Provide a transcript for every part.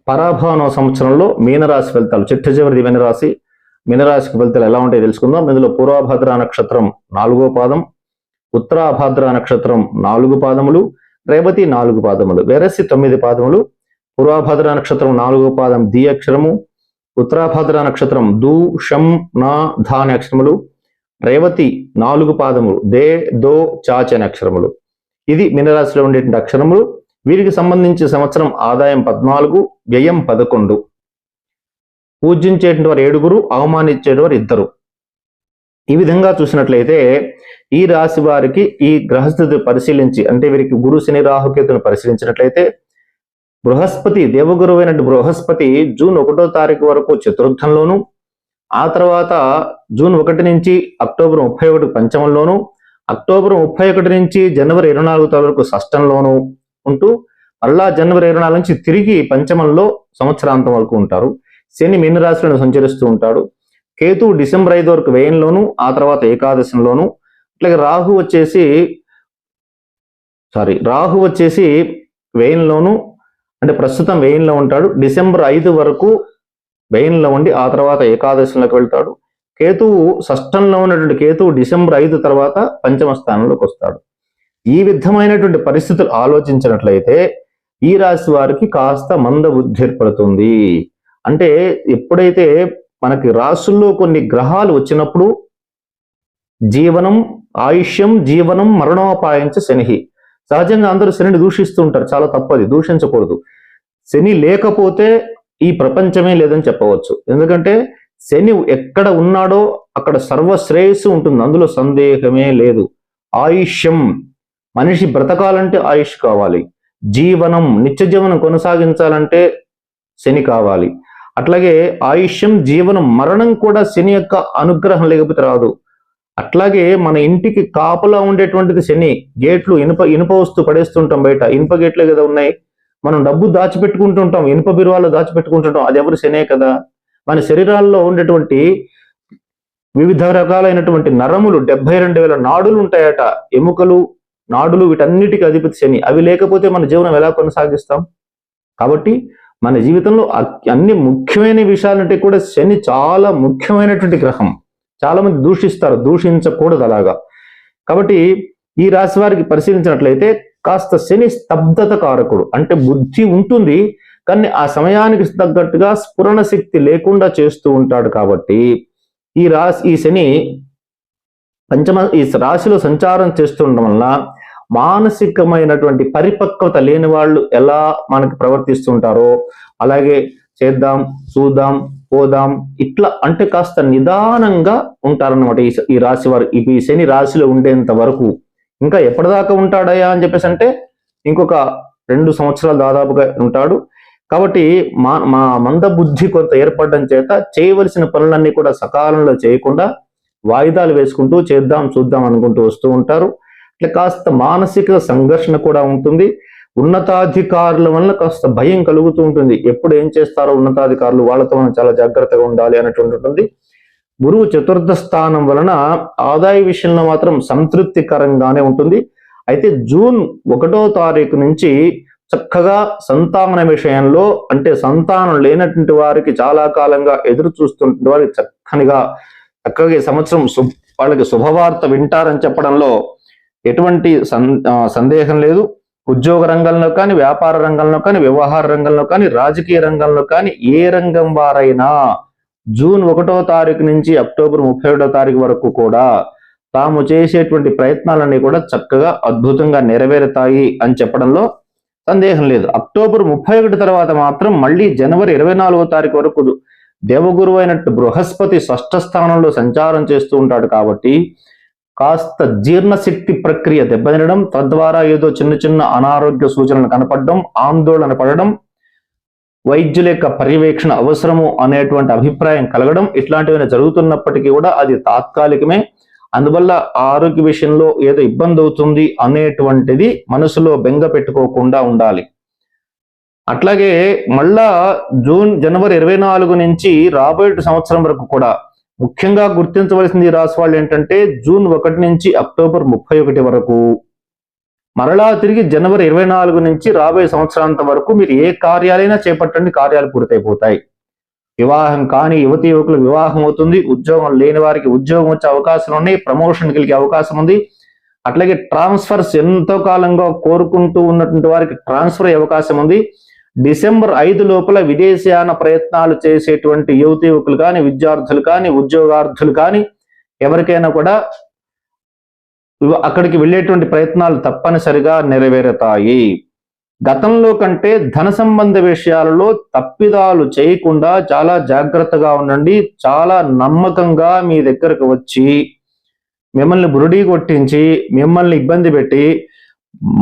పరాభవన సంవత్సరంలో మీనరాశి ఫలితాలు, చిట్ట చివరిది మీనరాశికి ఫలితాలు ఎలా ఉంటాయో తెలుసుకుందాం. ఇందులో పూర్వభద్ర నక్షత్రం 4వ పాదం, ఉత్తరాభాద్ర నక్షత్రం 4 పాదములు, రేవతి 4 పాదములు, వెరసి 9 పాదములు. పూర్వభద్ర నక్షత్రం 4వ పాదం ది అక్షరము, ఉత్తరాభాద్ర నక్షత్రం దు, షం, నా, ధా అనే అక్షరములు, రేవతి 4 పాదములు దే, దో, చాచ అనే అక్షరములు. ఇది మీనరాశిలో ఉండేటువంటి అక్షరములు. వీరికి సంబంధించి సంవత్సరం ఆదాయం 14, వ్యయం 11. పూజించేటువంటి వారు 7, అవమానించేటి వారు 2. ఈ విధంగా చూసినట్లయితే ఈ రాశి వారికి ఈ గ్రహస్థితి పరిశీలించి, అంటే వీరికి గురు, శని, రాహుకేతును పరిశీలించినట్లయితే బృహస్పతి, దేవగురువైన బృహస్పతి జూన్ 1వ తారీఖు వరకు చతుర్థంలోను, ఆ తర్వాత జూన్ 1 నుంచి అక్టోబర్ 31 పంచమంలోను, అక్టోబర్ 31 నుంచి జనవరి 24 వరకు షష్టంలోను ఉంటూ మళ్ళా జనవరి 24 నుంచి తిరిగి పంచమంలో సంవత్సరాంతం వరకు ఉంటారు. శని మీనరాశిలో సంచరిస్తూ ఉంటాడు. కేతు డిసెంబర్ 5 వరకు వ్యయంలోను, ఆ తర్వాత ఏకాదశంలోను. అట్లాగే రాహు వచ్చేసి వ్యయంలోను, అంటే ప్రస్తుతం వ్యయంలో ఉంటాడు. డిసెంబర్ 5 వరకు వ్యయంలో ఉండి ఆ తర్వాత ఏకాదశంలోకి వెళ్తాడు. కేతువు షష్టంలో ఉన్నటువంటి కేతువు డిసెంబర్ 5 తర్వాత పంచమ స్థానంలోకి వస్తాడు. ఈ విధమైనటువంటి పరిస్థితులు ఆలోచించినట్లయితే ఈ రాశి వారికి కాస్త మందబుద్ధి ఏర్పడుతుంది. అంటే ఎప్పుడైతే మనకి రాశుల్లో కొన్ని గ్రహాలు వచ్చినప్పుడు జీవనం, ఆయుష్యం, జీవనం, మరణోపాయంచ శని. సహజంగా అందరూ శనిని దూషిస్తూ ఉంటారు. చాలా తప్పది, దూషించకూడదు. శని లేకపోతే ఈ ప్రపంచమే లేదని చెప్పవచ్చు. ఎందుకంటే శని ఎక్కడ ఉన్నాడో అక్కడ సర్వశ్రేయస్సు ఉంటుంది, అందులో సందేహమే లేదు. ఆయుష్యం, మనిషి బ్రతకాలంటే ఆయుష్ కావాలి. జీవనం, నిత్య జీవనం కొనసాగించాలంటే శని కావాలి. అట్లాగే ఆయుష్యం, జీవనం, మరణం కూడా శని యొక్క అనుగ్రహం లేకపోతే రాదు. అట్లాగే మన ఇంటికి కాపలా ఉండేటువంటిది శని. గేట్లు ఇనుప వస్తువు పడేస్తుంటాం బయట, ఇనుప గేట్లే కదా ఉన్నాయి. మనం డబ్బు దాచిపెట్టుకుంటుంటాం, ఇనుప బిరువాలో దాచిపెట్టుకుంటుంటాం, అది ఎవరు శనే కదా. మన శరీరాల్లో ఉండేటువంటి వివిధ రకాలైనటువంటి నరములు 72,000 నాడులు ఉంటాయట. ఎముకలు, నాడులు, వీటన్నిటికీ అధిపతి శని. అవి లేకపోతే మన జీవనం ఎలా కొనసాగిస్తాం? కాబట్టి మన జీవితంలో అన్ని ముఖ్యమైన విషయాలంటే కూడా శని చాలా ముఖ్యమైనటువంటి గ్రహం. చాలా మంది దూషిస్తారు, దూషించకూడదు అలాగా. కాబట్టి ఈ రాశి వారికి పరిశీలించినట్లయితే కాస్త శని స్తబ్దత కారకుడు. అంటే బుద్ధి ఉంటుంది కానీ ఆ సమయానికి తగ్గట్టుగా స్ఫురణ శక్తి లేకుండా చేస్తూ ఉంటాడు. కాబట్టి ఈ శని ఈ రాశిలో సంచారం చేస్తుండడం వల్ల మానసికమైనటువంటి పరిపక్వత లేని వాళ్ళు ఎలా మనకి ప్రవర్తిస్తుంటారో అలాగే చేద్దాం, చూద్దాం, పోదాం, ఇట్లా అంటే కాస్త నిదానంగా ఉంటారన్నమాట ఈ రాశి వారు. ఈ శని రాశిలో ఉండేంత వరకు. ఇంకా ఎప్పటిదాకా ఉంటాడయా అని చెప్పేసి అంటే ఇంకొక 2 సంవత్సరాలు దాదాపుగా ఉంటాడు. కాబట్టి మా మందబుద్ధి కొంత ఏర్పడడం చేత చేయవలసిన పనులన్నీ కూడా సకాలంలో చేయకుండా వాయిదాలు వేసుకుంటూ చేద్దాం, చూద్దాం అనుకుంటూ వస్తూ ఉంటారు. ఇట్లా కాస్త మానసిక సంఘర్షణ కూడా ఉంటుంది. ఉన్నతాధికారుల వల్ల కాస్త భయం కలుగుతూ ఉంటుంది. ఎప్పుడు ఏం చేస్తారో ఉన్నతాధికారులు, వాళ్ళతో మనం చాలా జాగ్రత్తగా ఉండాలి అనేటువంటి ఉంటుంది. గురువు చతుర్థ స్థానం వలన ఆదాయ విషయంలో మాత్రం సంతృప్తికరంగానే ఉంటుంది. అయితే జూన్ 1వ తారీఖు నుంచి చక్కగా సంతాన విషయంలో, అంటే సంతానం లేనటువంటి వారికి చాలా కాలంగా ఎదురు చూస్తున్న వారికి చక్కగా ఈ సంవత్సరం వాళ్ళకి శుభవార్త వింటారని చెప్పడంలో ఎటువంటి సందేహం లేదు. ఉద్యోగ రంగంలో కానీ, వ్యాపార రంగంలో కానీ, వ్యవహార రంగంలో కానీ, రాజకీయ రంగంలో కానీ ఏ రంగం వారైనా జూన్ 1వ తారీఖు నుంచి అక్టోబర్ 31వ తారీఖు వరకు కూడా తాము చేసేటువంటి ప్రయత్నాలన్నీ కూడా చక్కగా అద్భుతంగా నెరవేరుతాయి అని చెప్పడంలో సందేహం లేదు. అక్టోబర్ 31 తర్వాత మాత్రం మళ్ళీ జనవరి 24వ తారీఖు వరకు దేవగురువు అయినట్టు బృహస్పతి షష్ఠ స్థానంలో సంచారం చేస్తూ ఉంటాడు. కాబట్టి కాస్త జీర్ణశక్తి ప్రక్రియ దెబ్బతినడం, తద్వారా ఏదో చిన్న చిన్న అనారోగ్య సూచనలు కనపడడం, ఆందోళన పడడం, వైద్యుల యొక్క పర్యవేక్షణ అవసరము అనేటువంటి అభిప్రాయం కలగడం, ఇట్లాంటివి జరుగుతున్నప్పటికీ కూడా అది తాత్కాలికమే. అందువల్ల ఆరోగ్య విషయంలో ఏదో ఇబ్బంది అవుతుంది అనేటువంటిది మనసులో బెంగ పెట్టుకోకుండా ఉండాలి. అట్లాగే మళ్ళా జనవరి 24 నుంచి రాబోయే సంవత్సరం వరకు కూడా ముఖ్యంగా గుర్తించవలసింది రాశి వాళ్ళు ఏంటంటే జూన్ 1 నుంచి అక్టోబర్ 31 వరకు మరలా తిరిగి జనవరి 24 నుంచి రాబోయే సంవత్సరాంతం వరకు మీరు ఏ కార్యాలైనా చేపట్టండి, కార్యాలు పూర్తయిపోతాయి. వివాహం కాని యువతి యువకులకు వివాహం అవుతుంది. ఉద్యోగం లేని వారికి ఉద్యోగం వచ్చే అవకాశాలు ఉన్నాయి. ప్రమోషన్ కలిగే అవకాశం ఉంది. అట్లాగే ట్రాన్స్ఫర్స్ ఎంతో కాలంగా కోరుకుంటూ ఉన్నటువంటి వారికి ట్రాన్స్ఫర్ అయ్యే అవకాశం ఉంది. డిసెంబర్ 5 లోపల విదేశీయాన ప్రయత్నాలు చేసేటువంటి యువతి యువకులు కానీ, విద్యార్థులు కానీ, ఉద్యోగార్థులు కానీ ఎవరికైనా కూడా అక్కడికి వెళ్ళేటువంటి ప్రయత్నాలు తప్పనిసరిగా నెరవేరుతాయి. గతంలో కంటే ధన సంబంధ విషయాలలో తప్పిదాలు చేయకుండా చాలా జాగ్రత్తగా ఉండండి. చాలా నమ్మకంగా మీ దగ్గరకు వచ్చి మిమ్మల్ని బురుడీ కొట్టించి మిమ్మల్ని ఇబ్బంది పెట్టి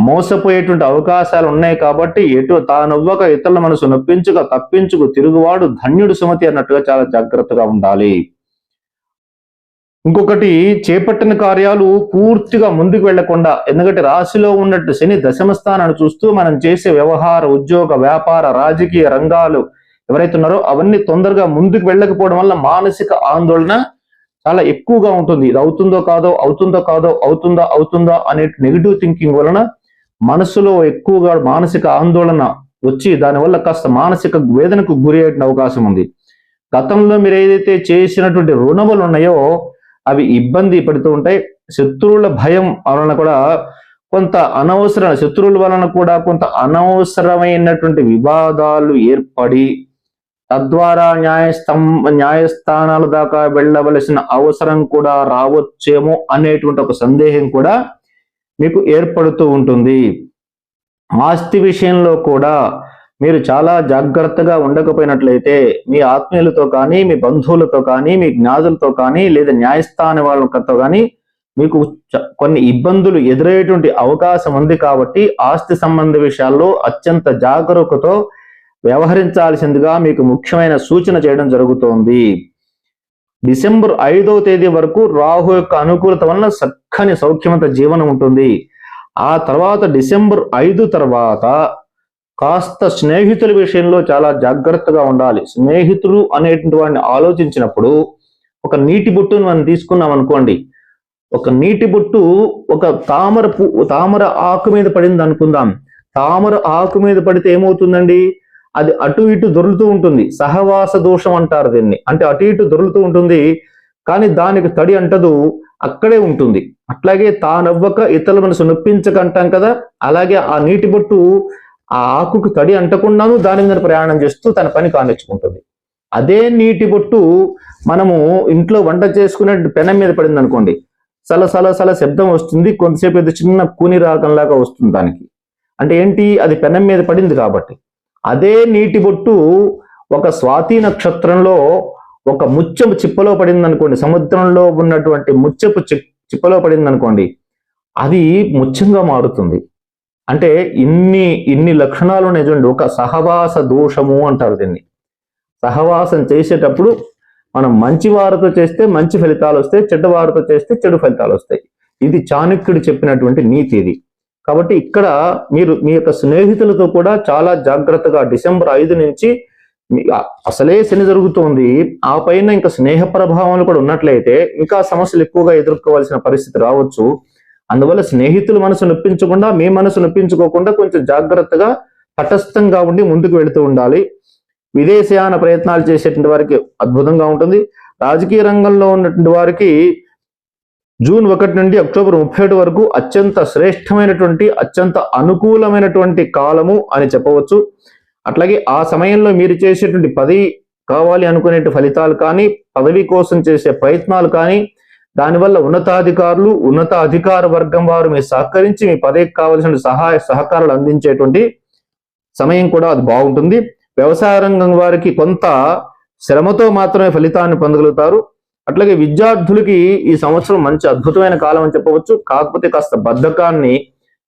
మోసపోయేటువంటి అవకాశాలు ఉన్నాయి. కాబట్టి తానవ్వక ఇతరుల మనసు నొప్పించుక తప్పించుకు తిరుగువాడు ధన్యుడు సుమతి అన్నట్టుగా చాలా జాగ్రత్తగా ఉండాలి. ఇంకొకటి, చేపట్టిన కార్యాలు పూర్తిగా ముందుకు వెళ్లకుండా, ఎందుకంటే రాశిలో ఉన్నట్టు శని దశమ స్థానాన్ని చూస్తూ మనం చేసే వ్యవహార, ఉద్యోగ, వ్యాపార, రాజకీయ రంగాలు ఎవరైతే ఉన్నారో అవన్నీ తొందరగా ముందుకు వెళ్ళకపోవడం వల్ల మానసిక ఆందోళన చాలా ఎక్కువగా ఉంటుంది. ఇది అవుతుందో కాదో, అవుతుందో కాదో, అవుతుందా అనే నెగిటివ్ థింకింగ్ వలన మనసులో ఎక్కువగా మానసిక ఆందోళన వచ్చి దానివల్ల కాస్త మానసిక వేదనకు గురి అయ్యే అవకాశం ఉంది. గతంలో మీరు ఏదైతే చేసినటువంటి రుణములు ఉన్నాయో అవి ఇబ్బంది పడుతూ ఉంటాయి. శత్రువుల భయం వలన కూడా కొంత శత్రువుల వలన కూడా కొంత అనవసరమైనటువంటి వివాదాలు ఏర్పడి తద్వారా న్యాయస్థానాల దాకా వెళ్ళవలసిన అవసరం కూడా రావచ్చేమో అనేటువంటి ఒక సందేహం కూడా మీకు ఏర్పడుతూ ఉంటుంది. ఆస్తి విషయంలో కూడా మీరు చాలా జాగ్రత్తగా ఉండకపోయినట్లయితే మీ ఆత్మీయులతో కానీ, మీ బంధువులతో కానీ, మీ జ్ఞాతులతో కానీ, లేదా న్యాయస్థాన వాళ్ళతో కానీ మీకు కొన్ని ఇబ్బందులు ఎదురయ్యేటువంటి అవకాశం ఉంది. కాబట్టి ఆస్తి సంబంధ విషయాల్లో అత్యంత జాగరూకతో వ్యవహరించాల్సిందిగా మీకు ముఖ్యమైన సూచన చేయడం జరుగుతోంది. డిసెంబర్ 5వ తేదీ వరకు రాహు యొక్క అనుకూలత వలన చక్కని సౌఖ్యవంత జీవనం ఉంటుంది. ఆ తర్వాత డిసెంబర్ 5 తర్వాత కాస్త స్నేహితుల విషయంలో చాలా జాగ్రత్తగా ఉండాలి. స్నేహితులు అనేటువంటి వాడిని ఆలోచించినప్పుడు ఒక నీటి బొట్టును మనం తీసుకున్నాం అనుకోండి. ఒక నీటి బొట్టు ఒక తామర ఆకు మీద పడింది అనుకుందాం. తామర ఆకు మీద పడితే ఏమవుతుందండి? అది అటు ఇటు దొరులుతూ ఉంటుంది. సహవాస దోషం అంటారు దీన్ని. అంటే అటు ఇటు దొరులుతూ ఉంటుంది, కానీ దానికి తడి అంటదు, అక్కడే ఉంటుంది. అట్లాగే తానవ్వక ఇతరుల మనసు నొప్పించక అంటాం కదా, అలాగే ఆ నీటి బొట్టు ఆ ఆకుకు తడి అంటకుండాను దాని మీద ప్రయాణం చేస్తూ తన పని కానిచ్చుకుంటుంది. అదే నీటి బొట్టు మనము ఇంట్లో వంట చేసుకునే పెనం మీద పడింది అనుకోండి, సల శబ్దం వస్తుంది. కొంతసేపు ఏదో చిన్న కూని రాగంలాగా వస్తుంది దానికి. అంటే ఏంటి? అది పెనం మీద పడింది కాబట్టి. అదే నీటి బొట్టు ఒక స్వాతి నక్షత్రంలో ఒక ముత్యపు చిప్పలో పడింది అనుకోండి, సముద్రంలో ఉన్నటువంటి ముత్యపు చిప్పలో పడింది అనుకోండి, అది ముత్యంగా మారుతుంది. అంటే ఇన్ని లక్షణాలు ఉన్నాయి చూడండి. ఒక సహవాస దోషము అంటారు దీన్ని. సహవాసం చేసేటప్పుడు మనం మంచి వారితో చేస్తే మంచి ఫలితాలు వస్తాయి, చెడ్డ వారితో చేస్తే చెడు ఫలితాలు వస్తాయి. ఇది చాణక్యుడు చెప్పినటువంటి నీతి ఇది. కాబట్టి ఇక్కడ మీరు మీ యొక్క స్నేహితులతో కూడా చాలా జాగ్రత్తగా డిసెంబర్ 5 నుంచి అసలే శని జరుగుతోంది, ఆ పైన ఇంకా స్నేహ ప్రభావాలు కూడా ఉన్నట్లయితే ఇంకా సమస్యలు ఎక్కువగా ఎదుర్కోవాల్సిన పరిస్థితి రావచ్చు. అందువల్ల స్నేహితుల మనసు నొప్పించకుండా, మీ మనసు నొప్పించుకోకుండా కొంచెం జాగ్రత్తగా తటస్థంగా ఉండి ముందుకు వెళుతూ ఉండాలి. విదేశీయాన ప్రయత్నాలు చేసేటువంటి వారికి అద్భుతంగా ఉంటుంది. రాజకీయ రంగంలో ఉన్నటువంటి వారికి జూన్ 1 నుండి అక్టోబర్ 31 వరకు అత్యంత శ్రేష్టమైనటువంటి, అత్యంత అనుకూలమైనటువంటి కాలము అని చెప్పవచ్చు. అట్లాగే ఆ సమయంలో మీరు చేసేటువంటి పదవి కావాలి అనుకునే ఫలితాలు కానీ, పదవి కోసం చేసే ప్రయత్నాలు కానీ, దానివల్ల ఉన్నతాధికారులు, ఉన్నత అధికార వర్గం వారు మీరు సహకరించి మీ పదవికి కావలసిన సహాయ సహకారాలు అందించేటువంటి సమయం కూడా అది బాగుంటుంది. వ్యవసాయ రంగం వారికి కొంత శ్రమతో మాత్రమే ఫలితాన్ని పొందగలుగుతారు. అట్లాగే విద్యార్థులకి ఈ సంవత్సరం మంచి అద్భుతమైన కాలం అని చెప్పవచ్చు. కాకపోతే కాస్త బద్ధకాన్ని,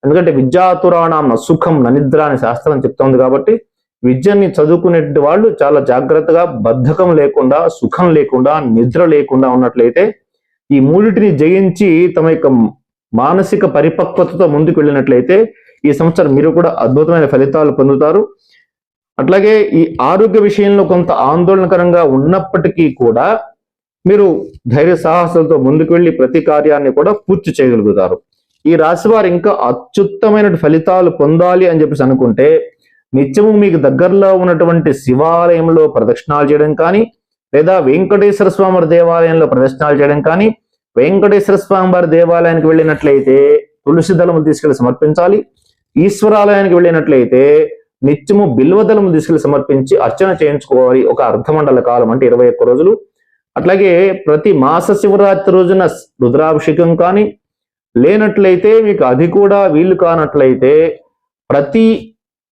ఎందుకంటే విద్యాతురాణం సుఖం ననిద్ర అని శాస్త్రం చెప్తోంది కాబట్టి విద్యని చదువుకునే వాళ్ళు చాలా జాగ్రత్తగా బద్ధకం లేకుండా, సుఖం లేకుండా, నిద్ర లేకుండా ఉన్నట్లయితే ఈ మూడిటిని జయించి తమ యొక్క మానసిక పరిపక్వతతో ముందుకు వెళ్ళినట్లయితే ఈ సంవత్సరం మీరు కూడా అద్భుతమైన ఫలితాలు పొందుతారు. అట్లాగే ఈ ఆరోగ్య విషయంలో కొంత ఆందోళనకరంగా ఉన్నప్పటికీ కూడా మీరు ధైర్య సాహసాలతో ముందుకు వెళ్ళి ప్రతి కార్యాన్ని కూడా పూర్తి చేయగలుగుతారు. ఈ రాశి వారు ఇంకా అత్యుత్తమైన ఫలితాలు పొందాలి అని చెప్పేసి అనుకుంటే నిత్యము మీకు దగ్గరలో ఉన్నటువంటి శివాలయంలో ప్రదక్షిణాలు చేయడం కానీ, లేదా వెంకటేశ్వర స్వామి వారి దేవాలయంలో ప్రదక్షిణాలు చేయడం కానీ, వెంకటేశ్వర స్వామి వారి దేవాలయానికి వెళ్ళినట్లయితే తులసి దళము తీసుకెళ్లి సమర్పించాలి. ఈశ్వరాలయానికి వెళ్ళినట్లయితే నిత్యము బిల్వదళము తీసుకెళ్లి సమర్పించి అర్చన చేయించుకోవాలి. ఒక అర్ధమండల కాలం అంటే 21 రోజులు. అట్లాగే ప్రతి మాస శివరాత్రి రోజున రుద్రాభిషేకం కానీ, లేనట్లయితే మీకు అది కూడా వీలు కానట్లయితే ప్రతి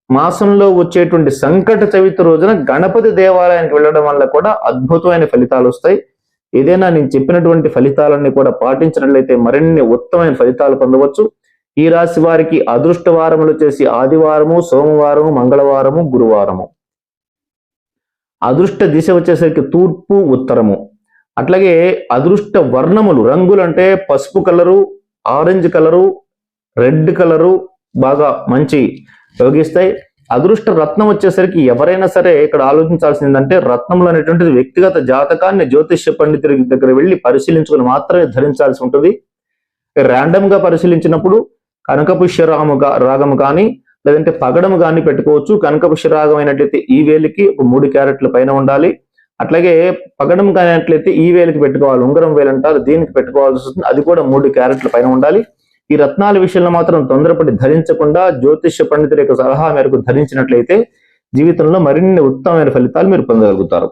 మాసంలో వచ్చేటువంటి సంకట చవితి రోజున గణపతి దేవాలయానికి వెళ్ళడం వల్ల కూడా అద్భుతమైన ఫలితాలు వస్తాయి. ఏదైనా నేను చెప్పినటువంటి ఫలితాలన్నీ కూడా పాటించినట్లయితే మరిన్ని ఉత్తమమైన ఫలితాలు పొందవచ్చు. ఈ రాశి వారికి అదృష్ట వారములు వచ్చేసి ఆదివారము, సోమవారము, మంగళవారము, గురువారము. అదృష్ట దిశ వచ్చేసరికి తూర్పు, ఉత్తరము. అట్లాగే అదృష్ట వర్ణములు, రంగులు అంటే పసుపు colour, orange colour, red colour బాగా మంచి యోగిస్తాయి. అదృష్ట రత్నం వచ్చేసరికి ఎవరైనా సరే ఇక్కడ ఆలోచించాల్సిందంటే రత్నములు అనేటువంటిది వ్యక్తిగత జాతకాన్ని జ్యోతిష్య పండితుడి దగ్గర వెళ్ళి పరిశీలించుకుని మాత్రమే ధరించాల్సి ఉంటుంది. ర్యాండమ్ గా పరిశీలించినప్పుడు కనకపుష్య రాగము కానీ, లేదంటే పగడము కానీ పెట్టుకోవచ్చు. కనకపుష్య రాగం అయినట్లయితే ఈ వేలికి ఒక 3 క్యారెట్ల పైన ఉండాలి. అట్లాగే పగడం కానట్లయితే ఈ వేలికి పెట్టుకోవాలి, ఉంగరం వేలు అంటారు, దీనికి పెట్టుకోవాల్సి వస్తుంది. అది కూడా 3 క్యారెట్ల పైన ఉండాలి. ఈ రత్నాల విషయంలో మాత్రం తొందరపడి ధరించకుండా జ్యోతిష్య పండితుల యొక్క సలహా మేరకు ధరించినట్లయితే జీవితంలో మరిన్ని ఉత్తమమైన ఫలితాలు మీరు పొందగలుగుతారు.